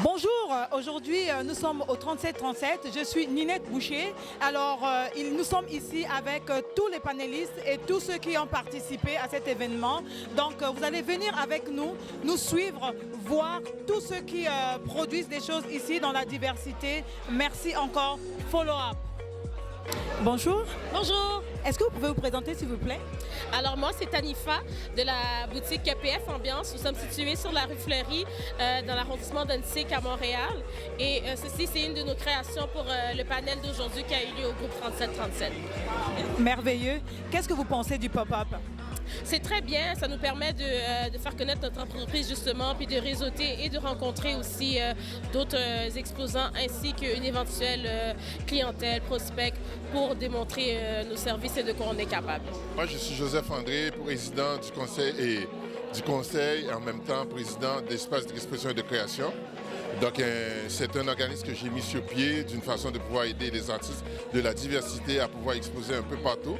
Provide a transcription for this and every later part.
Bonjour, aujourd'hui nous sommes au 3737, je suis Ninette Boucher. Alors nous sommes ici avec tous les panélistes et tous ceux qui ont participé à cet événement. Donc vous allez venir avec nous, nous suivre, voir tous ceux qui produisent des choses ici dans la diversité. Merci encore, follow up. Bonjour. Bonjour. Est-ce que vous pouvez vous présenter s'il vous plaît? Alors moi c'est Tanifa de la boutique KPF Ambiance. Nous sommes situés sur la rue Fleury dans l'arrondissement d'Annecy à Montréal. Et ceci c'est une de nos créations pour le panel d'aujourd'hui qui a eu lieu au groupe 3737. Merveilleux. Qu'est-ce que vous pensez du pop-up? C'est très bien, ça nous permet de faire connaître notre entreprise justement, puis de réseauter et de rencontrer aussi d'autres exposants ainsi qu'une éventuelle clientèle, prospect pour démontrer nos services et de quoi on est capable. Moi je suis Joseph André, président du conseil et en même temps président d'Espace d'expression et de création. Donc c'est un organisme que j'ai mis sur pied d'une façon de pouvoir aider les artistes de la diversité à pouvoir exposer un peu partout.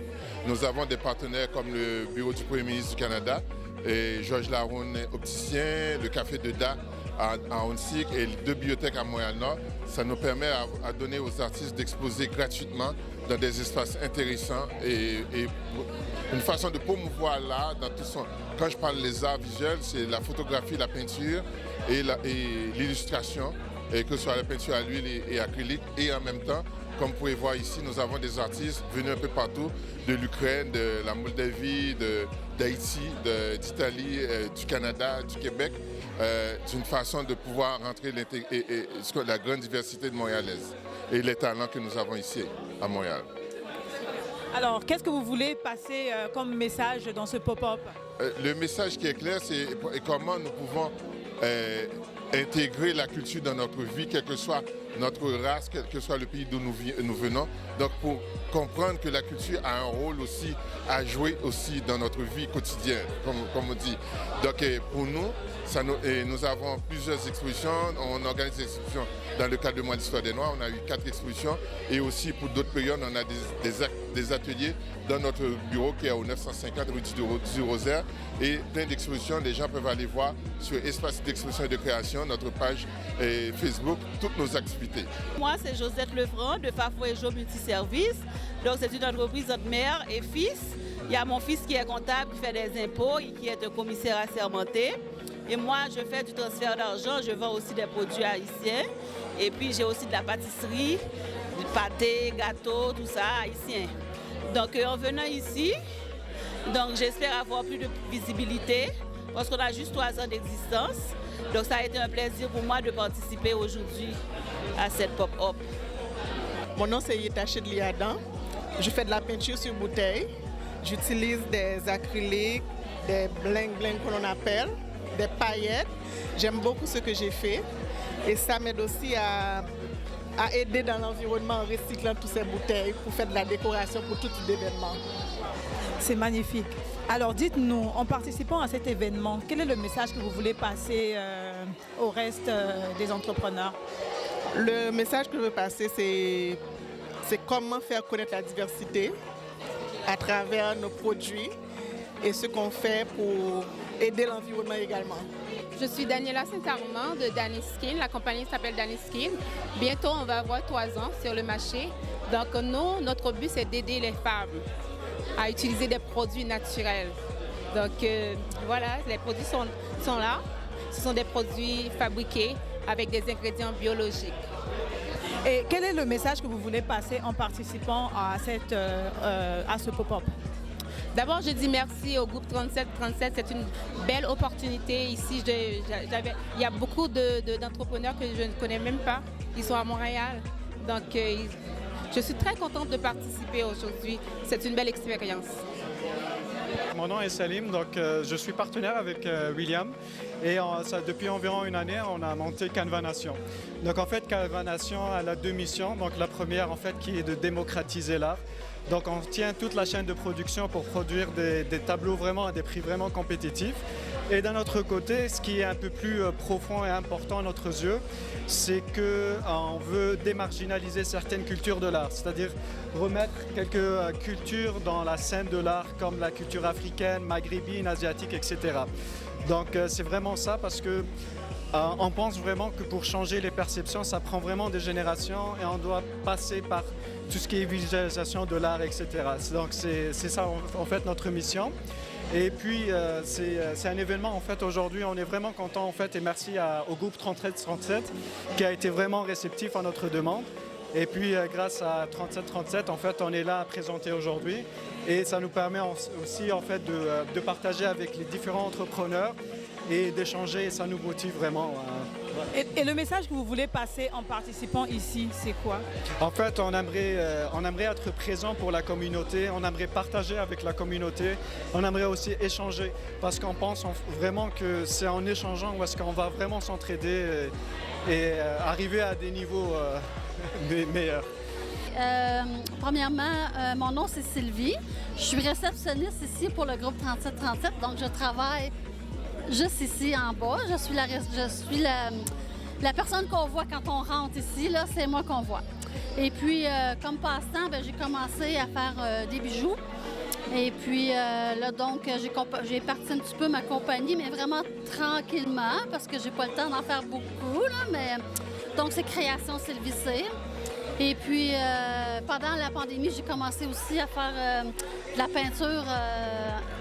Nous avons des partenaires comme le Bureau du Premier ministre du Canada, et Georges Laroune, opticien, le Café de Da à Onsic et les 2 bibliothèques à Montréal-Nord. Ça nous permet à donner aux artistes d'exposer gratuitement dans des espaces intéressants et une façon de promouvoir l'art dans tout son... Quand je parle des arts visuels, c'est la photographie, la peinture et l'illustration, que ce soit la peinture à l'huile et acrylique. Et en même temps, comme vous pouvez voir ici, nous avons des artistes venus un peu partout, de l'Ukraine, de la Moldavie, d'Haïti, d'Italie, du Canada, du Québec, d'une façon de pouvoir rentrer la grande diversité de Montréalaise et les talents que nous avons ici à Montréal. Alors, qu'est-ce que vous voulez passer comme message dans ce pop-up? Le message qui est clair, c'est comment nous pouvons intégrer la culture dans notre vie, quelle que soit notre race, quel que soit le pays d'où nous venons. Donc pour comprendre que la culture a un rôle aussi à jouer aussi dans notre vie quotidienne, comme on dit. Donc pour nous, nous avons plusieurs expositions, on organise des expositions dans le cadre du mois d'histoire des Noirs, on a eu 4 expositions et aussi pour d'autres périodes, on a des ateliers dans notre bureau qui est au 950 rue du Rosaire et plein d'expositions, les gens peuvent aller voir sur Espace d'exposition et de création, notre page Facebook, toutes nos activités. Moi c'est Josette Lefranc de Fafo et Jo Multiservice, donc c'est une entreprise entre mère et fils. Il y a mon fils qui est comptable, qui fait des impôts et qui est un commissaire assermenté. Et moi, je fais du transfert d'argent, je vends aussi des produits haïtiens. Et puis, j'ai aussi de la pâtisserie, du pâté, gâteau, tout ça, haïtien. Donc, en venant ici, j'espère avoir plus de visibilité parce qu'on a juste 3 ans d'existence. Donc, ça a été un plaisir pour moi de participer aujourd'hui à cette pop-up. Mon nom, c'est Yetaché de Liadan. Je fais de la peinture sur bouteille. J'utilise des acryliques, des bling-bling que l'on appelle, des paillettes. J'aime beaucoup ce que j'ai fait et ça m'aide aussi à aider dans l'environnement en recyclant toutes ces bouteilles pour faire de la décoration pour tout type d'événement. C'est magnifique. Alors dites-nous, en participant à cet événement, quel est le message que vous voulez passer au reste des entrepreneurs? Le message que je veux passer, c'est comment faire connaître la diversité à travers nos produits et ce qu'on fait pour aider l'environnement également. Je suis Daniela Saint-Armand de Danny Skin. La compagnie s'appelle Danny Skin. Bientôt, on va avoir 3 ans sur le marché. Donc, nous, notre but, c'est d'aider les femmes à utiliser des produits naturels. Donc, voilà, les produits sont là. Ce sont des produits fabriqués avec des ingrédients biologiques. Et quel est le message que vous voulez passer en participant à ce pop-up? D'abord, je dis merci au groupe 3737. C'est une belle opportunité ici. Il y a beaucoup d'entrepreneurs que je ne connais même pas. Ils sont à Montréal. Donc, je suis très contente de participer aujourd'hui. C'est une belle expérience. Mon nom est Salim, donc je suis partenaire avec William et depuis environ 1 année, on a monté Canva Nation. Donc en fait, Canva Nation a 2 missions. Donc la première en fait qui est de démocratiser l'art. Donc on tient toute la chaîne de production pour produire des tableaux vraiment à des prix vraiment compétitifs. Et d'un autre côté, ce qui est un peu plus profond et important à notre yeux, c'est qu'on veut démarginaliser certaines cultures de l'art, c'est-à-dire remettre quelques cultures dans la scène de l'art comme la culture africaine, maghrébine, asiatique, etc. Donc c'est vraiment ça parce que On pense vraiment que pour changer les perceptions, ça prend vraiment des générations et on doit passer par tout ce qui est visualisation de l'art, etc. Donc c'est ça en fait notre mission. Et puis c'est un événement en fait aujourd'hui, on est vraiment content en fait et merci au groupe 3737 qui a été vraiment réceptif à notre demande. Et puis grâce à 3737 en fait on est là à présenter aujourd'hui et ça nous permet aussi en fait de partager avec les différents entrepreneurs et d'échanger et ça nous motive vraiment. Et le message que vous voulez passer en participant ici, c'est quoi? En fait, on aimerait être présent pour la communauté, on aimerait partager avec la communauté, on aimerait aussi échanger parce qu'on pense vraiment que c'est en échangeant où est-ce qu'on va vraiment s'entraider et arriver à des niveaux meilleurs. Premièrement, mon nom c'est Sylvie. Je suis réceptionniste ici pour le groupe 3737, donc je travaille juste ici en bas. Je suis la personne qu'on voit quand on rentre ici, là, c'est moi qu'on voit. Et puis, comme passe-temps, j'ai commencé à faire des bijoux. Et puis, là, donc, j'ai parti un petit peu ma compagnie, mais vraiment tranquillement, parce que j'ai pas le temps d'en faire beaucoup, là, mais... Donc, c'est Création Sylvie C. Et puis, pendant la pandémie, j'ai commencé aussi à faire de la peinture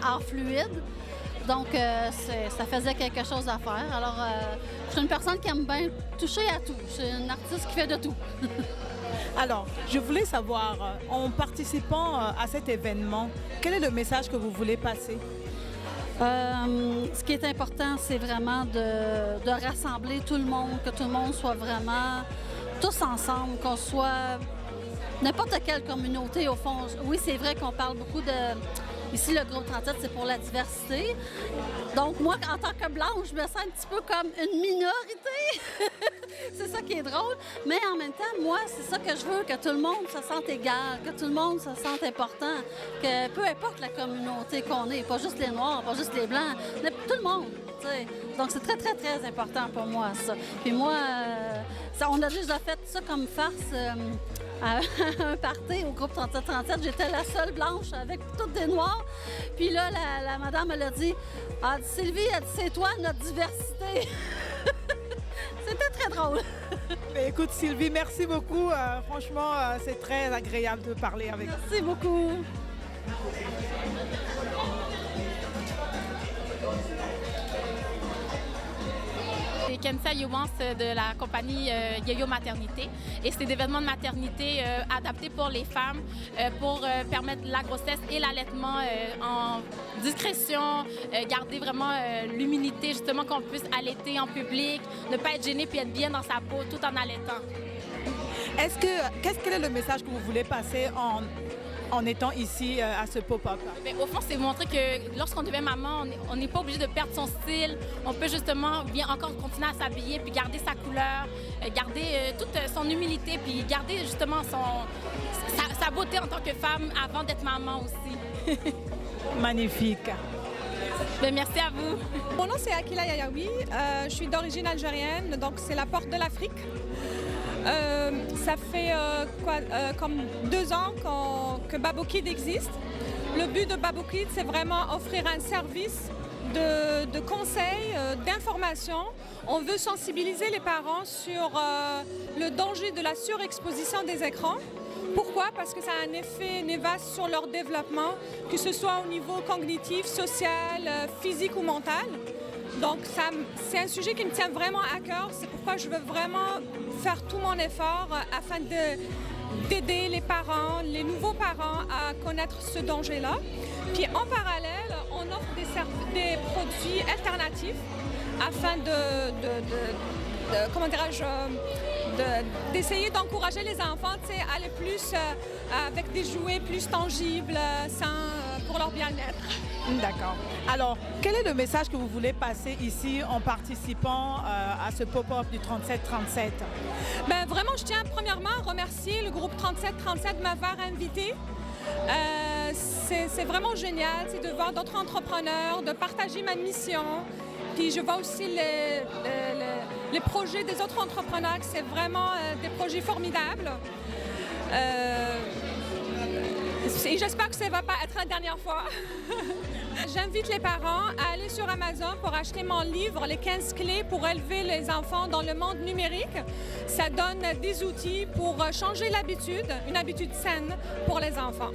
en fluide. Donc, ça faisait quelque chose à faire. Alors, je suis une personne qui aime bien toucher à tout. Je suis une artiste qui fait de tout. Alors, je voulais savoir, en participant à cet événement, quel est le message que vous voulez passer? Ce qui est important, c'est vraiment de rassembler tout le monde, que tout le monde soit vraiment tous ensemble, qu'on soit n'importe quelle communauté au fond. Oui, c'est vrai qu'on parle beaucoup de... Ici, le groupe 37, c'est pour la diversité. Donc, moi, en tant que blanche, je me sens un petit peu comme une minorité. C'est ça qui est drôle. Mais en même temps, moi, c'est ça que je veux, que tout le monde se sente égal, que tout le monde se sente important, que peu importe la communauté qu'on est, pas juste les Noirs, pas juste les Blancs, tout le monde. T'sais. Donc, c'est très, très, très important pour moi, ça. Puis moi, on a déjà fait ça comme farce à un party au groupe 3737. J'étais la seule blanche avec toutes des Noirs. Puis là, la madame, elle a dit, Sylvie, elle dit, c'est toi, notre diversité. C'était très drôle. Mais écoute, Sylvie, merci beaucoup. Franchement, c'est très agréable de parler avec vous. Merci beaucoup. C'est Kenza Youans de la compagnie Yo-Yo Maternité. Et c'est des événements de maternité adaptés pour les femmes pour permettre la grossesse et l'allaitement en discrétion, garder vraiment l'humilité, justement qu'on puisse allaiter en public, ne pas être gêné puis être bien dans sa peau tout en allaitant. Quel est le message que vous voulez passer en étant ici à ce pop-up? Au fond, c'est montrer que lorsqu'on devient maman, on n'est pas obligé de perdre son style. On peut justement bien encore continuer à s'habiller puis garder sa couleur, garder toute son humilité puis garder justement sa beauté en tant que femme avant d'être maman aussi. Magnifique. Merci à vous. Mon nom c'est Akila Yayaoui, je suis d'origine algérienne, donc c'est la porte de l'Afrique. Ça fait comme 2 ans que Babou Kid existe. Le but de Babou Kid, c'est vraiment offrir un service de conseils, d'informations. On veut sensibiliser les parents sur le danger de la surexposition des écrans. Pourquoi? Parce que ça a un effet néfaste sur leur développement, que ce soit au niveau cognitif, social, physique ou mental. Donc, c'est un sujet qui me tient vraiment à cœur. C'est pourquoi je veux vraiment faire tout mon effort afin d'aider les parents, les nouveaux parents à connaître ce danger-là. Puis en parallèle, on offre des produits alternatifs afin d'essayer d'encourager les enfants à aller plus avec des jouets plus tangibles, sains pour leur bien-être. D'accord. Alors, quel est le message que vous voulez passer ici en participant à ce pop-up du 3737? Vraiment, je tiens premièrement à remercier le groupe 3737 de m'avoir invité. C'est vraiment génial de voir d'autres entrepreneurs, de partager ma mission. Puis je vois aussi les projets des autres entrepreneurs, que c'est vraiment des projets formidables. Et j'espère que ça ne va pas être la dernière fois. J'invite les parents à aller sur Amazon pour acheter mon livre, les 15 clés pour élever les enfants dans le monde numérique. Ça donne des outils pour changer l'habitude, une habitude saine pour les enfants.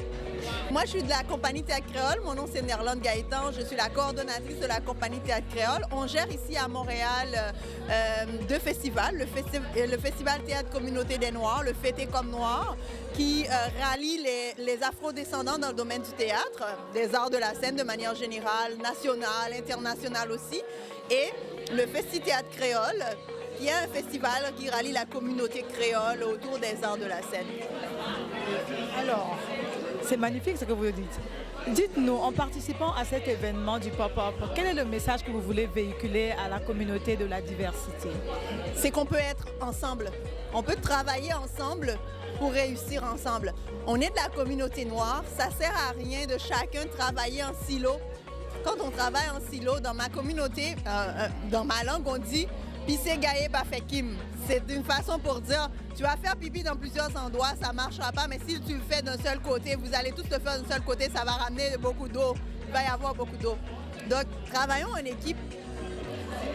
Moi, je suis de la compagnie Théâtre Créole. Mon nom, c'est Nerlande Gaëtan. Je suis la coordonnatrice de la compagnie Théâtre Créole. On gère ici à Montréal deux festivals. Le Festival Théâtre Communauté des Noirs, le Fêté comme Noir, qui rallie les afro-descendants dans le domaine du théâtre, des arts de la scène de manière générale, nationale, internationale aussi. Et le Festi Théâtre Créole, qui est un festival qui rallie la communauté créole autour des arts de la scène. Alors, c'est magnifique ce que vous dites. Dites-nous, en participant à cet événement du pop-up, quel est le message que vous voulez véhiculer à la communauté de la diversité? C'est qu'on peut être ensemble. On peut travailler ensemble pour réussir ensemble. On est de la communauté noire, ça ne sert à rien de chacun travailler en silo. Quand on travaille en silo, dans ma communauté, dans ma langue, on dit « pisser gaillé pas fait kim ». C'est une façon pour dire « tu vas faire pipi dans plusieurs endroits, ça ne marchera pas, mais si tu le fais d'un seul côté, vous allez tous le faire d'un seul côté, ça va ramener beaucoup d'eau, il va y avoir beaucoup d'eau ». Donc, travaillons en équipe.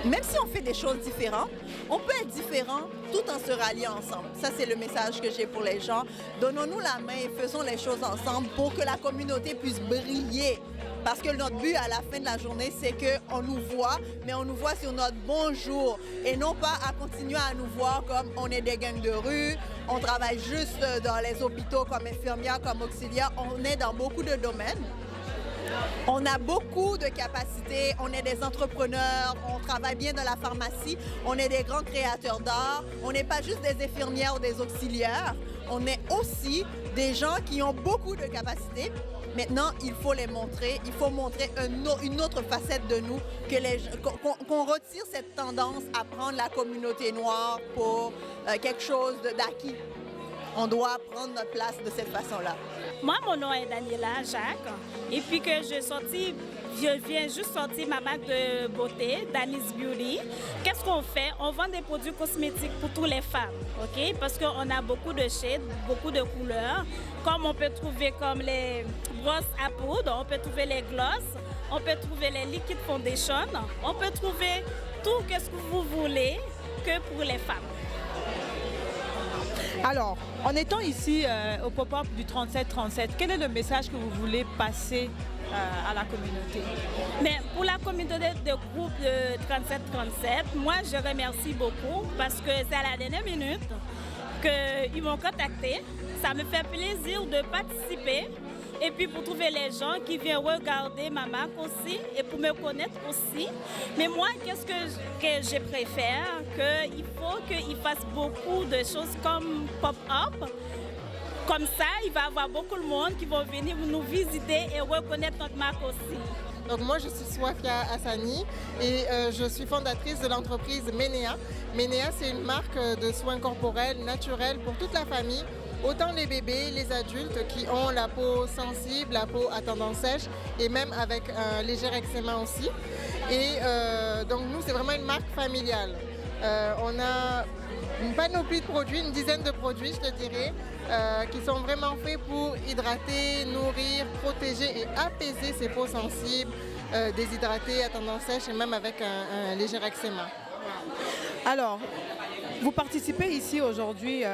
Même si on fait des choses différentes, on peut être différent tout en se ralliant ensemble. Ça, c'est le message que j'ai pour les gens. Donnons-nous la main et faisons les choses ensemble pour que la communauté puisse briller. Parce que notre but à la fin de la journée, c'est qu'on nous voit, mais on nous voit sur notre bon jour. Et non pas à continuer à nous voir comme on est des gangs de rue, on travaille juste dans les hôpitaux comme infirmière, comme auxiliaire. On est dans beaucoup de domaines. On a beaucoup de capacités, on est des entrepreneurs, on travaille bien dans la pharmacie, on est des grands créateurs d'art, on n'est pas juste des infirmières ou des auxiliaires, on est aussi des gens qui ont beaucoup de capacités. Maintenant, il faut les montrer, il faut montrer une autre facette de nous, qu'on retire cette tendance à prendre la communauté noire pour quelque chose d'acquis. On doit prendre notre place de cette façon-là. Moi, mon nom est Daniela Jacques. Et puis que je viens juste sortir ma marque de beauté, Danis Beauty. Qu'est-ce qu'on fait? On vend des produits cosmétiques pour toutes les femmes, ok? Parce qu'on a beaucoup de shades, beaucoup de couleurs. Comme on peut trouver comme les brosses à poudre, on peut trouver les gloss, on peut trouver les liquid foundation, on peut trouver tout ce que vous voulez que pour les femmes. Alors, en étant ici au pop-up du 3737, quel est le message que vous voulez passer à la communauté? Mais pour la communauté de groupe de 3737, moi je remercie beaucoup parce que c'est à la dernière minute qu'ils m'ont contacté. Ça me fait plaisir de participer. Et puis pour trouver les gens qui viennent regarder ma marque aussi et pour me connaître aussi. Mais moi, qu'est-ce que je préfère? Qu'il faut qu'ils fassent beaucoup de choses comme pop-up. Comme ça, il va y avoir beaucoup de monde qui vont venir nous visiter et reconnaître notre marque aussi. Donc moi, je suis Swafia Hassani et je suis fondatrice de l'entreprise Ménéa. Ménéa, c'est une marque de soins corporels naturels pour toute la famille. Autant les bébés, les adultes qui ont la peau sensible, la peau à tendance sèche et même avec un léger eczéma aussi. Et donc nous, c'est vraiment une marque familiale. On a une panoplie de produits, une dizaine de produits, je te dirais, qui sont vraiment faits pour hydrater, nourrir, protéger et apaiser ces peaux sensibles, déshydratées à tendance sèche et même avec un léger eczéma. Alors, vous participez ici aujourd'hui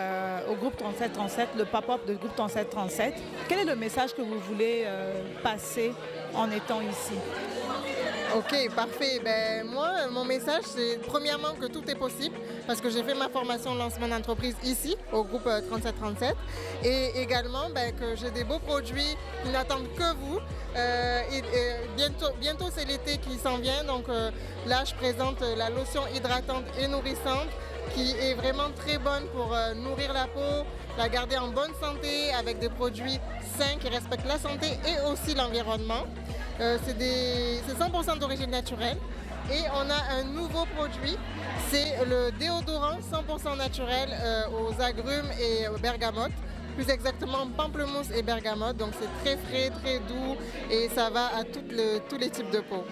au groupe 3737, le pop-up du groupe 3737. Quel est le message que vous voulez passer en étant ici? Ok, parfait. Ben, moi, mon message, c'est premièrement que tout est possible parce que j'ai fait ma formation lancement d'entreprise ici, au groupe 3737. Et également que j'ai des beaux produits qui n'attendent que vous. Bientôt c'est l'été qui s'en vient. Donc là, je présente la lotion hydratante et nourrissante qui est vraiment très bonne pour nourrir la peau, la garder en bonne santé avec des produits sains qui respectent la santé et aussi l'environnement. C'est 100% d'origine naturelle. Et on a un nouveau produit, c'est le déodorant 100% naturel aux agrumes et aux bergamotes. Plus exactement pamplemousse et bergamote. Donc c'est très frais, très doux et ça va à tous les types de peau.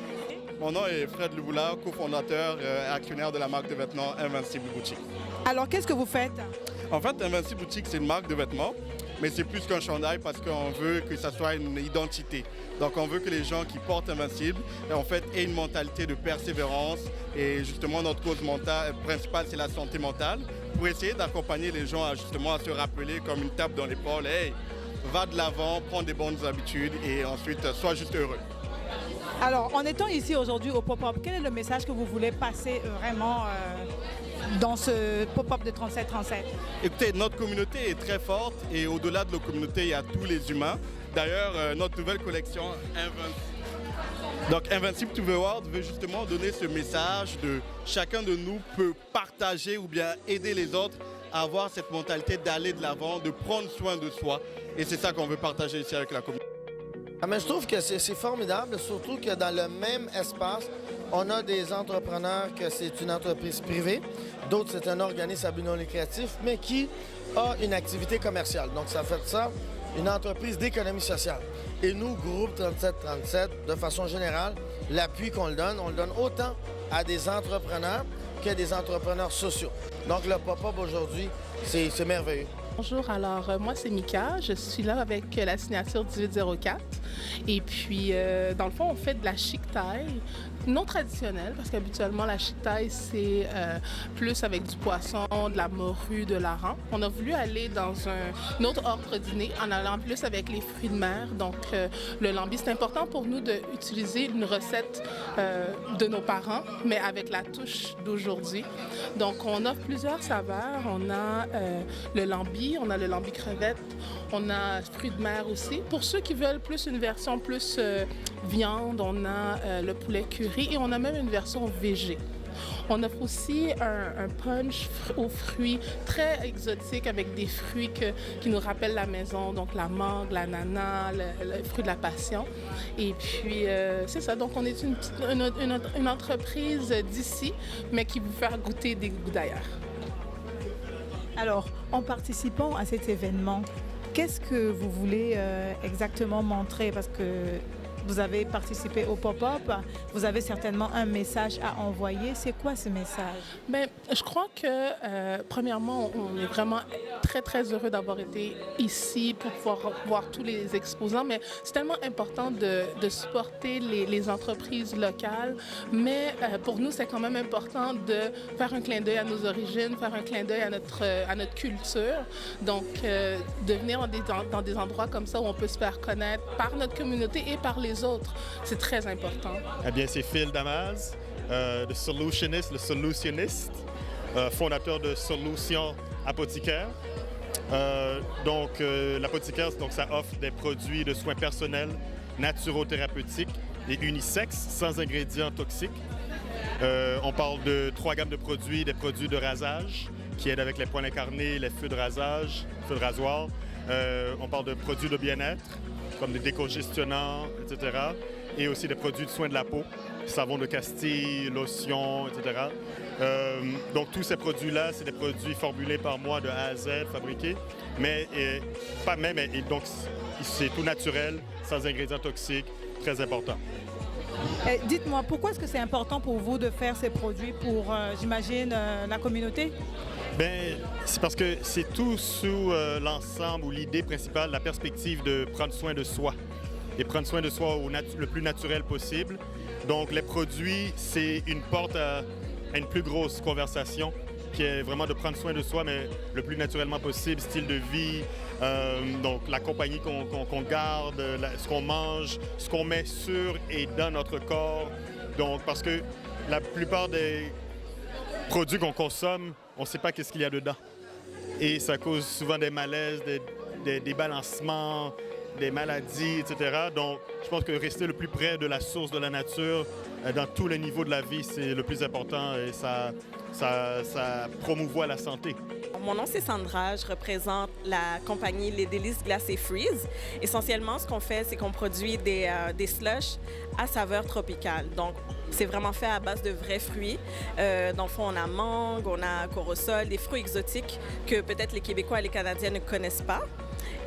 Mon nom est Fred Luboula, cofondateur et actionnaire de la marque de vêtements Invincible Boutique. Alors qu'est-ce que vous faites? En fait, Invincible Boutique, c'est une marque de vêtements mais c'est plus qu'un chandail parce qu'on veut que ça soit une identité. Donc on veut que les gens qui portent Invincible, en fait, aient une mentalité de persévérance. Et justement, notre cause principale, c'est la santé mentale, pour essayer d'accompagner les gens à se rappeler comme une tape dans l'épaule. Hey, va de l'avant, prends des bonnes habitudes et ensuite, sois juste heureux. Alors, en étant ici aujourd'hui au pop-up, quel est le message que vous voulez passer vraiment dans ce pop-up de 3737? Écoutez, notre communauté est très forte et au-delà de la communauté, il y a tous les humains. D'ailleurs, notre nouvelle collection Invincible to the World veut justement donner ce message de chacun de nous peut partager ou bien aider les autres à avoir cette mentalité d'aller de l'avant, de prendre soin de soi. Et c'est ça qu'on veut partager ici avec la communauté. Ah, mais je trouve que c'est formidable, surtout que dans le même espace, on a des entrepreneurs que c'est une entreprise privée, d'autres c'est un organisme à but non lucratif, mais qui a une activité commerciale. Donc ça fait de ça une entreprise d'économie sociale. Et nous, Groupe 3737, de façon générale, l'appui qu'on le donne, on le donne autant à des entrepreneurs que des entrepreneurs sociaux. Donc le pop-up aujourd'hui, c'est merveilleux. Bonjour, alors moi c'est Mika, je suis là avec la signature 1804 et puis dans le fond on fait de la chic taille non traditionnelle parce qu'habituellement la chic taille c'est plus avec du poisson, de la morue, de l'aran. On a voulu aller dans un autre ordre dîner en allant plus avec les fruits de mer, donc le lambi. C'est important pour nous d'utiliser une recette de nos parents mais avec la touche d'aujourd'hui. Donc on offre plusieurs saveurs, on a le lambi, on a le lambi crevette, on a fruits de mer aussi. Pour ceux qui veulent plus une version plus viande, on a le poulet curry et on a même une version végé. On offre aussi un punch aux fruits très exotique avec des fruits qui nous rappellent la maison, donc la mangue, l'ananas, le fruit de la passion. Et puis, c'est ça. Donc, on est une entreprise d'ici, mais qui vous fait goûter des goûts d'ailleurs. Alors, en participant à cet événement, qu'est-ce que vous voulez exactement montrer? Parce que vous avez participé au pop-up, vous avez certainement un message à envoyer. C'est quoi ce message? Bien, je crois que, premièrement, on est vraiment très, très heureux d'avoir été ici pour pouvoir voir tous les exposants, mais c'est tellement important de supporter les entreprises locales, mais pour nous, c'est quand même important de faire un clin d'œil à nos origines, faire un clin d'œil à notre culture. Donc, de venir dans des endroits comme ça où on peut se faire connaître par notre communauté et par les autres, c'est très important. Eh bien, c'est Phil Damas, le solutionniste, fondateur de Solutions Apothicaire. L'apothicaire, ça offre des produits de soins personnels, naturothérapeutiques et unisexes, sans ingrédients toxiques. On parle de 3 gammes de produits, des produits de rasage qui aident avec les poils incarnés, les feux de rasage, feux de rasoir. On parle de produits de bien-être, comme des décongestionnants, etc. Et aussi des produits de soins de la peau, savon de Castille, lotion, etc. Donc tous ces produits-là, c'est des produits formulés par moi de A à Z, fabriqués, mais donc c'est tout naturel, sans ingrédients toxiques, très important. Dites-moi, pourquoi est-ce que c'est important pour vous de faire ces produits pour, j'imagine, la communauté? Bien, c'est parce que c'est tout sous l'ensemble ou l'idée principale, la perspective de prendre soin de soi et prendre soin de soi le plus naturel possible. Donc, les produits, c'est une porte à une plus grosse conversation qui est vraiment de prendre soin de soi, mais le plus naturellement possible, style de vie, donc la compagnie qu'on garde, ce qu'on mange, ce qu'on met sur et dans notre corps. Donc, parce que la plupart des produits qu'on consomme, on ne sait pas qu'est-ce qu'il y a dedans. Et ça cause souvent des malaises, des débalancements, des maladies, etc. Donc, je pense que rester le plus près de la source de la nature, dans tous les niveaux de la vie, c'est le plus important et ça promouvoit la santé. Mon nom, c'est Sandra. Je représente la compagnie Les Délices Glacées Freeze. Essentiellement, ce qu'on fait, c'est qu'on produit des slushs à saveur tropicale. Donc, c'est vraiment fait à base de vrais fruits. Dans le fond, on a mangue, on a corosol, des fruits exotiques que peut-être les Québécois et les Canadiens ne connaissent pas.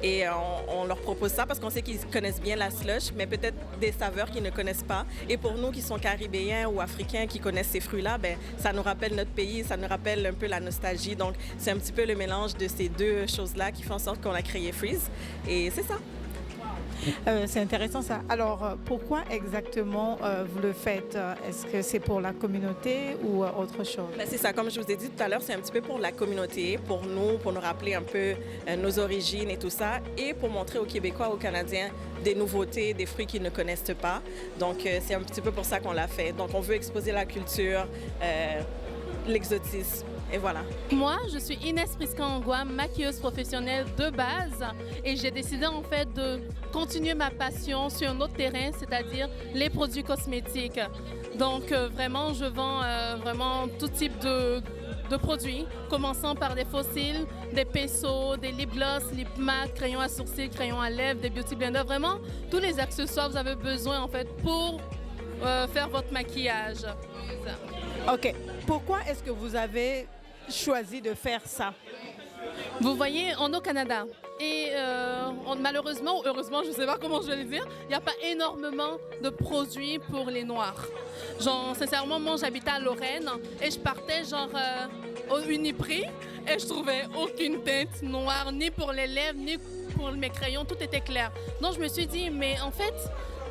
Et on leur propose ça parce qu'on sait qu'ils connaissent bien la slush, mais peut-être des saveurs qu'ils ne connaissent pas. Et pour nous qui sont caribéens ou africains qui connaissent ces fruits-là, ben, ça nous rappelle notre pays, ça nous rappelle un peu la nostalgie. Donc c'est un petit peu le mélange de ces deux choses-là qui font en sorte qu'on a créé Freeze. Et c'est ça. C'est intéressant ça. Alors, pourquoi exactement vous le faites? Est-ce que c'est pour la communauté ou autre chose? Ben, c'est ça, comme je vous ai dit tout à l'heure, c'est un petit peu pour la communauté, pour nous rappeler un peu nos origines et tout ça, et pour montrer aux Québécois, aux Canadiens, des nouveautés, des fruits qu'ils ne connaissent pas. Donc, c'est un petit peu pour ça qu'on l'a fait. Donc, on veut exposer la culture, l'exotisme. Et voilà. Moi, je suis Inès Prisca-Angwa, maquilleuse professionnelle de base et j'ai décidé en fait de continuer ma passion sur un autre terrain, c'est-à-dire les produits cosmétiques. Donc vraiment, je vends vraiment tout type de produits, commençant par des fossiles, des pinceaux, des lip gloss, lip matte, crayons à sourcils, crayons à lèvres, des beauty blenders, vraiment tous les accessoires que vous avez besoin en fait pour faire votre maquillage. OK. Pourquoi est-ce que vous avez choisi de faire ça? Vous voyez, on est au Canada et malheureusement ou heureusement, je ne sais pas comment je vais le dire, il n'y a pas énormément de produits pour les Noirs. Genre, sincèrement, moi j'habitais à Lorraine et je partais genre au Uniprix et je trouvais aucune teinte noire, ni pour les lèvres, ni pour mes crayons, tout était clair. Donc je me suis dit, mais en fait,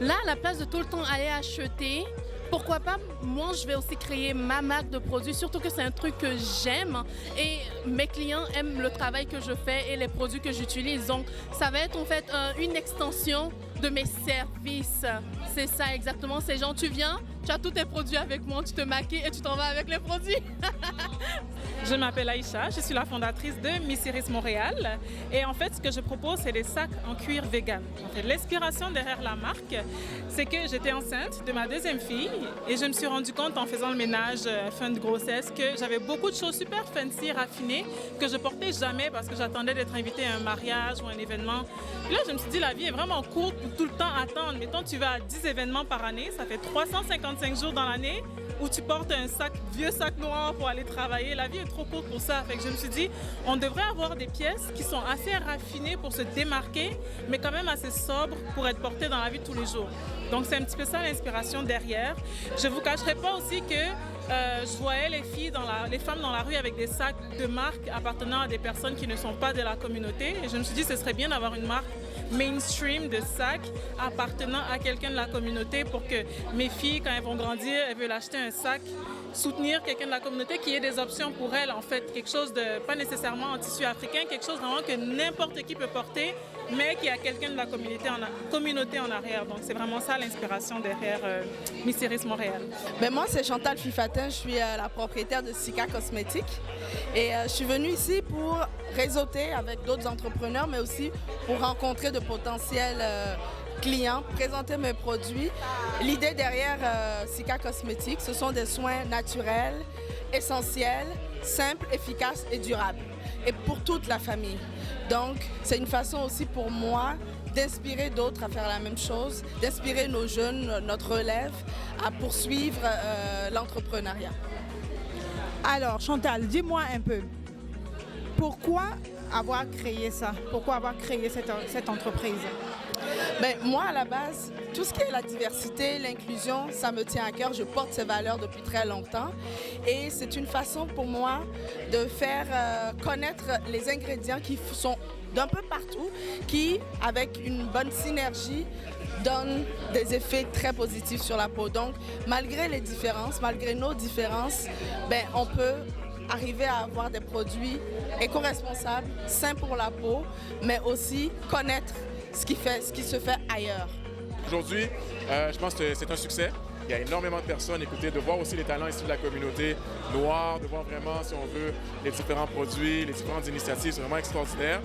là, à la place de tout le temps aller acheter, pourquoi pas, moi, je vais aussi créer ma marque de produits, surtout que c'est un truc que j'aime et mes clients aiment le travail que je fais et les produits que j'utilise. Donc, ça va être en fait une extension de mes services. C'est ça exactement, c'est genre, tu viens, tu as tous tes produits avec moi, tu te maquilles et tu t'en vas avec les produits. Je m'appelle Aïcha, je suis la fondatrice de Miss Iris Montréal et en fait ce que je propose c'est des sacs en cuir vegan. En fait, l'inspiration derrière la marque c'est que j'étais enceinte de ma deuxième fille et je me suis rendu compte en faisant le ménage fin de grossesse que j'avais beaucoup de choses super fancy, raffinées que je portais jamais parce que j'attendais d'être invitée à un mariage ou un événement. Puis là je me suis dit la vie est vraiment courte pour tout le temps attendre. Mettons tu vas à 10 événements par année, ça fait 355 jours dans l'année où tu portes un vieux sac noir pour aller travailler. La vie est trop courte pour ça. Fait que je me suis dit, on devrait avoir des pièces qui sont assez raffinées pour se démarquer, mais quand même assez sobres pour être portées dans la vie de tous les jours. Donc c'est un petit peu ça l'inspiration derrière. Je ne vous cacherai pas aussi que je voyais les femmes dans la rue avec des sacs de marque appartenant à des personnes qui ne sont pas de la communauté. Et je me suis dit, ce serait bien d'avoir une marque mainstream de sacs appartenant à quelqu'un de la communauté pour que mes filles, quand elles vont grandir, elles veulent acheter un sac, soutenir quelqu'un de la communauté qui ait des options pour elles, en fait, quelque chose de, pas nécessairement en tissu africain, quelque chose vraiment que n'importe qui peut porter, mais qui a quelqu'un de la communauté en arrière. Donc c'est vraiment ça l'inspiration derrière Miss Iris Montréal. Ben moi c'est Chantal Fifatin, je suis la propriétaire de Sika Cosmétiques et je suis venue ici pour réseauter avec d'autres entrepreneurs, mais aussi pour rencontrer de potentiels clients, présenter mes produits. L'idée derrière Sika Cosmétiques, ce sont des soins naturels, essentiels, simples, efficaces et durables. Et pour toute la famille. Donc, c'est une façon aussi pour moi d'inspirer d'autres à faire la même chose, d'inspirer nos jeunes, notre relève, à poursuivre l'entrepreneuriat. Alors, Chantal, dis-moi un peu, pourquoi avoir créé ça? Pourquoi avoir créé cette entreprise? Ben, moi, à la base, tout ce qui est la diversité, l'inclusion, ça me tient à cœur. Je porte ces valeurs depuis très longtemps. Et c'est une façon pour moi de faire connaître les ingrédients qui sont d'un peu partout, qui, avec une bonne synergie, donnent des effets très positifs sur la peau. Donc, malgré les différences, malgré nos différences, ben, on peut arriver à avoir des produits éco-responsables, sains pour la peau, mais aussi connaître ce qui se fait ailleurs. Aujourd'hui, je pense que c'est un succès. Il y a énormément de personnes. Écoutez, de voir aussi les talents ici de la communauté noire, de voir vraiment, si on veut, les différents produits, les différentes initiatives, c'est vraiment extraordinaire.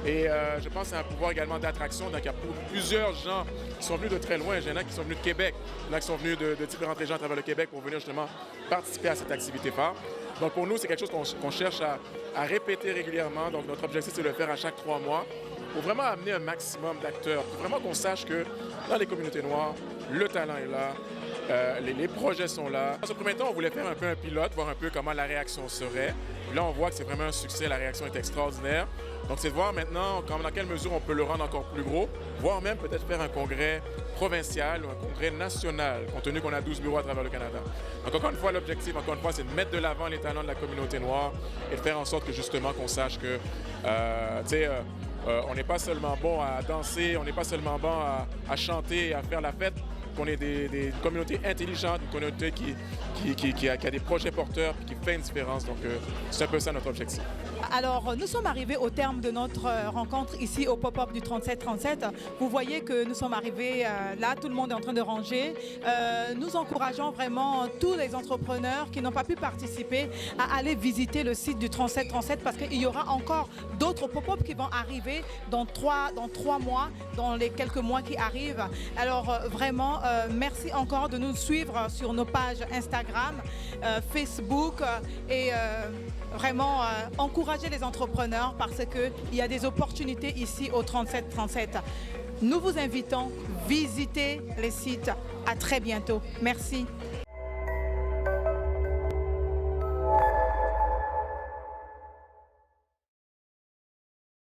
Et je pense que c'est un pouvoir également d'attraction. Donc, il y a plusieurs gens qui sont venus de très loin. Il y en a qui sont venus de Québec, il y en a qui sont venus de différentes régions à travers le Québec pour venir justement participer à cette activité phare. Donc, pour nous, c'est quelque chose qu'on cherche à répéter régulièrement. Donc, notre objectif, c'est de le faire à chaque 3 mois pour vraiment amener un maximum d'acteurs, pour vraiment qu'on sache que dans les communautés noires, le talent est là, Les projets sont là. Dans ce premier temps, on voulait faire un peu un pilote, voir un peu comment la réaction serait. Puis là, on voit que c'est vraiment un succès, la réaction est extraordinaire. Donc, c'est de voir maintenant dans quelle mesure on peut le rendre encore plus gros, voire même peut-être faire un congrès provincial ou un congrès national, compte tenu qu'on a 12 bureaux à travers le Canada. Donc, encore une fois, l'objectif, c'est de mettre de l'avant les talents de la communauté noire et de faire en sorte que, justement, qu'on sache que, on n'est pas seulement bon à danser, on n'est pas seulement bon à chanter et à faire la fête, qu'on est des communautés intelligentes, une communauté qui a des projets porteurs et qui fait une différence. Donc, c'est un peu ça notre objectif. Alors, nous sommes arrivés au terme de notre rencontre ici au pop-up du 3737. Vous voyez que nous sommes arrivés là, tout le monde est en train de ranger. Nous encourageons vraiment tous les entrepreneurs qui n'ont pas pu participer à aller visiter le site du 3737 parce qu'il y aura encore d'autres pop-up qui vont arriver dans trois mois, dans les quelques mois qui arrivent. Alors, vraiment, merci encore de nous suivre sur nos pages Instagram, Facebook et vraiment encourager les entrepreneurs parce qu'il y a des opportunités ici au 3737. Nous vous invitons à visiter les sites. À très bientôt. Merci.